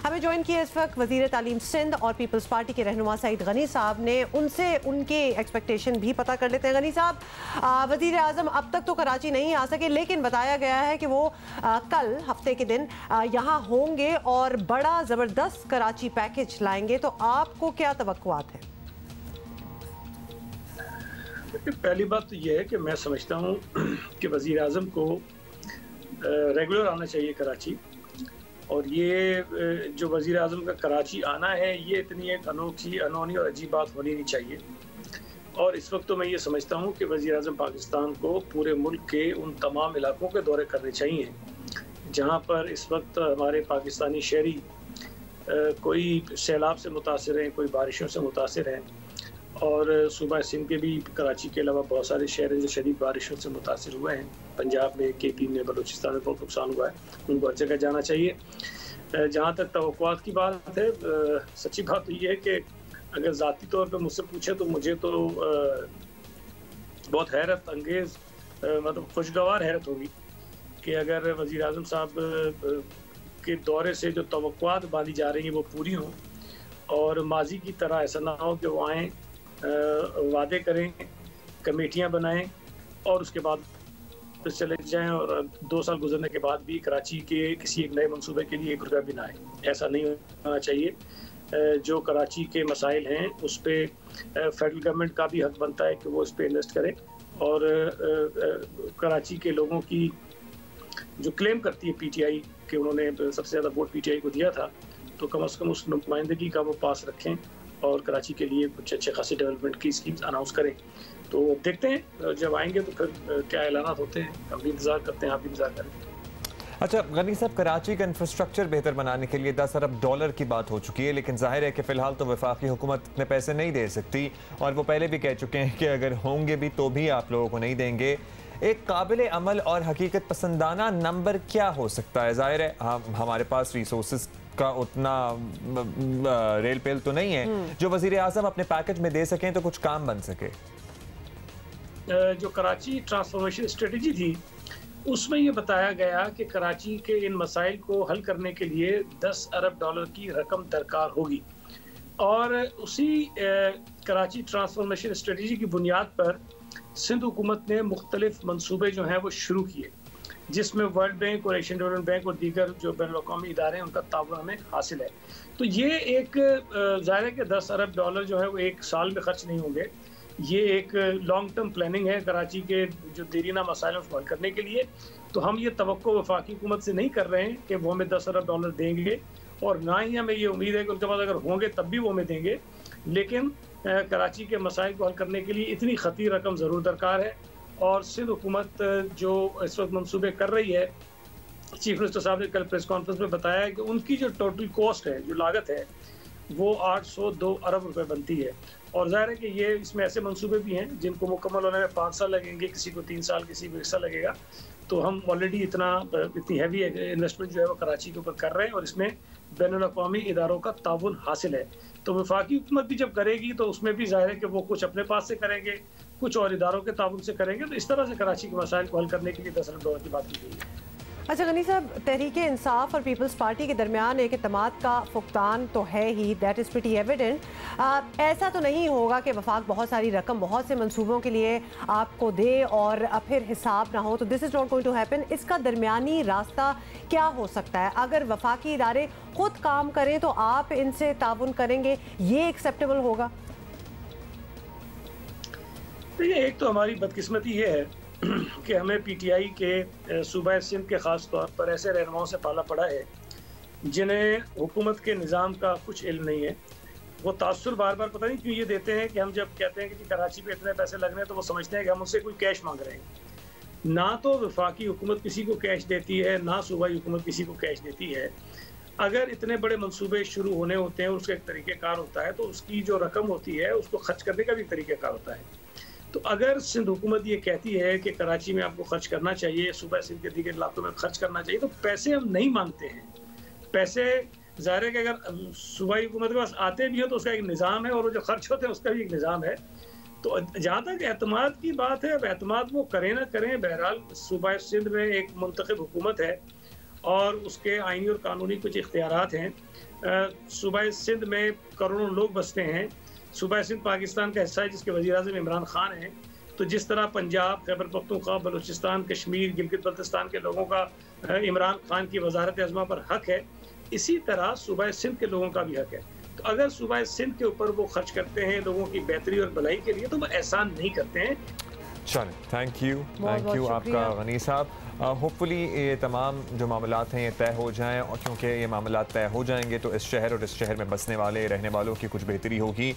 हमें ज्वाइन किया इस वक्त वज़ीर तालीम सिंध और पीपल्स पार्टी के रहनुमा सईद गनी साहब ने। उनसे उनके एक्सपेक्टेशन भी पता कर लेते हैं। गनी साहब, वज़ीर आज़म अब तक तो कराची नहीं आ सके, लेकिन बताया गया है कि वो कल हफ्ते के दिन यहाँ होंगे और बड़ा ज़बरदस्त कराची पैकेज लाएंगे, तो आपको क्या तवक्कुआत है? पहली बात तो यह है कि मैं समझता हूँ कि वज़ीर आज़म को रेगुलर आना चाहिए कराची, और ये जो वज़ीर आज़म का कराची आना है ये इतनी एक अनोखी, अनोनी और अजीब बात होनी नहीं चाहिए। और इस वक्त तो मैं ये समझता हूँ कि वज़ीर आज़म पाकिस्तान को पूरे मुल्क के उन तमाम इलाकों के दौरे करने चाहिए जहाँ पर इस वक्त हमारे पाकिस्तानी शहरी कोई सैलाब से मुतासिर हैं, कोई बारिशों से मुतासिर हैं, और सूबा सिंध के भी कराची के अलावा बहुत सारे शहर जो शदीद बारिशों से मुतासिर हुए हैं। पंजाब में, KP में, बलूचिस्तान में बहुत नुकसान हुआ है, उनको हर जगह जाना चाहिए। जहाँ तक तवक्कुआत की बात है, सच्ची बात तो ये है कि अगर ज़ाती तौर पर मुझसे पूछे तो मुझे तो बहुत हैरत अंगेज़, मतलब खुशगवार हैरत होगी कि अगर वज़ीर आज़म साहब के दौरे से जो तवक्कुआत बांधी जा रही हैं वो पूरी हों, और माजी की तरह ऐसा ना हो कि वो आएँ, वादे करें, कमेटियां बनाएं और उसके बाद फिर चले जाएं, और 2 साल गुजरने के बाद भी कराची के किसी एक नए मंसूबे के लिए 1 रुपया भी ना आए। ऐसा नहीं होना चाहिए। जो कराची के मसाइल हैं उस पर फेडरल गवर्नमेंट का भी हक बनता है कि वो इस पर इन्वेस्ट करे, और कराची के लोगों की जो क्लेम करती है PTI कि उन्होंने सबसे ज़्यादा वोट PTI को दिया था, तो कम से कम उस नुमाइंदगी का वो पास रखें और कराची के लिए कुछ अच्छे खासी डेवलपमेंट की स्कीम्स अनाउंस करें। तो देखते हैं जब आएंगे तो फिर क्या ऐलानात होते हैं, हम भी इंतज़ार करते हैं, आप भी इंतज़ार करें। अच्छा गनी साहब, कराची का इंफ्रास्ट्रक्चर बेहतर बनाने के लिए $10 अरब की बात हो चुकी है, लेकिन जाहिर है कि फ़िलहाल तो वफाकी हुकूमत इतने पैसे नहीं दे सकती, और वो पहले भी कह चुके हैं कि अगर होंगे भी तो भी आप लोगों को नहीं देंगे। एक काबिल अमल और हकीकत पसंदाना नंबर क्या हो सकता है? जाहिर है हमारे पास रिसोर्सेज का उतना रेल पेल तो नहीं है जो वज़ीर आज़म अपने पैकेज में दे सकें तो कुछ काम बन सके। जो कराची ट्रांसफॉर्मेशन स्ट्रेटजी थी उसमें ये बताया गया कि कराची के इन मसाइल को हल करने के लिए $10 अरब की रकम दरकार होगी, और उसी कराची ट्रांसफॉर्मेशन स्ट्रेटजी की बुनियाद पर सिंध हुकूमत ने मुख्तलिफ मंसूबे जो हैं वो शुरू किए, जिसमें वर्ल्ड बैंक और एशियन डेवलपमेंट बैंक और दीगर जो बैनुल-अक़वामी इदारे हैं उनका ताउन हमें हासिल है। तो ये एक ज़ाहिर है कि $10 अरब जो है वो एक साल में खर्च नहीं होंगे। ये एक लॉन्ग टर्म प्लानिंग है कराची के जो देरीना मसाइल को हल करने के लिए। तो हम ये तवक्को वफाकी हुकूमत से नहीं कर रहे हैं कि वो हमें $10 अरब देंगे, और ना ही हमें ये उम्मीद है कि उनके पास अगर होंगे तब भी वो हमें देंगे, लेकिन कराची के मसाइल को हल करने के लिए इतनी खती रकम ज़रूर दरकार है। और सिंध हुकूमत जो इस वक्त मनसूबे कर रही है, चीफ मिनिस्टर साहब ने कल प्रेस कॉन्फ्रेंस में बताया कि उनकी जो टोटल कॉस्ट है, जो लागत है, वो 802 अरब रुपए बनती है। और ज़ाहिर है कि ये इसमें ऐसे मंसूबे भी हैं जिनको मुकम्मल होने में 5 साल लगेंगे, किसी को 3 साल, किसी को 1 साल लगेगा। तो हम ऑलरेडी इतनी हैवी इन्वेस्टमेंट जो है वो कराची के ऊपर कर रहे हैं, और इसमें बैनुल-अक़वामी इदारों का ताउन हासिल है। तो वफाकी हुकूमत भी जब करेगी तो उसमें भी ज़ाहिर है कि वो कुछ अपने पास से करेंगे, कुछ और इदारों के ताउन से करेंगे। तो इस तरह से कराची के मसाइल को हल करने के लिए $10 अरब की बात की गई है। अच्छा गनी साहब, तहरीक इंसाफ और पीपल्स पार्टी के दरमियान एक इत्तेमाद का फुकदान तो है ही, दैट इज़ प्रीटी एविडेंट। ऐसा तो नहीं होगा कि वफाक बहुत सारी रकम बहुत से मंसूबों के लिए आपको दे और फिर हिसाब ना हो, तो this is not going to happen. इसका दरमियानी रास्ता क्या हो सकता है? अगर वफाकी इदारे खुद काम करें तो आप इनसे ताउन करेंगे, ये एक्सेप्टेबल होगा? एक तो हमारी बदकिस्मती ये है कि हमें PTI के सूबा सिंध के ख़ास तौर पर ऐसे रहनुमाओं से पाला पड़ा है जिन्हें हुकूमत के निज़ाम का कुछ इल्म नहीं है। वो तासुर बार बार पता नहीं क्यों ये देते हैं कि हम जब कहते हैं कि कराची पे इतने पैसे लगने हैं तो वो समझते हैं कि हम उससे कोई कैश मांग रहे हैं। ना तो वफाकी हुकूमत किसी को कैश देती है, ना सूबाई हुकूमत किसी को कैश देती है। अगर इतने बड़े मंसूबे शुरू होने होते हैं, उसका एक तरीक़ेकार होता है, तो उसकी जो रकम होती है उसको खर्च करने का भी तरीक़ेकार होता है। तो अगर सिंध हुकूमत ये कहती है कि कराची में आपको खर्च करना चाहिए, सूबा सिंध के दीगर इलाकों में खर्च करना चाहिए, तो पैसे हम नहीं मांगते हैं। पैसे ज़ाहिर है कि अगर सूबाई हुकूमत के पास आते भी हो तो उसका एक निज़ाम है, और वो जो खर्च होते हैं उसका भी एक निज़ाम है। तो जहाँ तक एतमाद की बात है, अब एतमाद वो करें ना करें, बहरहाल सूबा सिंध में एक मुंतखब हुकूमत है और उसके आईनी और कानूनी कुछ इख्तियारात हैं। सूबा सिंध में करोड़ों लोग बसते हैं। सूबा सिंध पाकिस्तान का हिस्सा है जिसके वज़ीर-ए-आज़म इमरान खान हैं। तो जिस तरह पंजाब, खैबर पख्तूनख्वा, बलूचिस्तान, कश्मीर, गिलगित बल्तिस्तान के लोगों का इमरान खान की वजारत आज़मा पर हक है, इसी तरह सूबा सिंध के लोगों का भी हक है। तो अगर सूबा सिंध के ऊपर वो खर्च करते हैं लोगों की बेहतरी और भलाई के लिए, तो वो एहसान नहीं करते हैं। चलें, थैंक यू आपका गनी साहब। होपफुली ये तमाम जो मामलात हैं ये तय हो जाएं, और क्योंकि ये मामलात तय हो जाएंगे तो इस शहर और इस शहर में बसने वाले रहने वालों की कुछ बेहतरी होगी।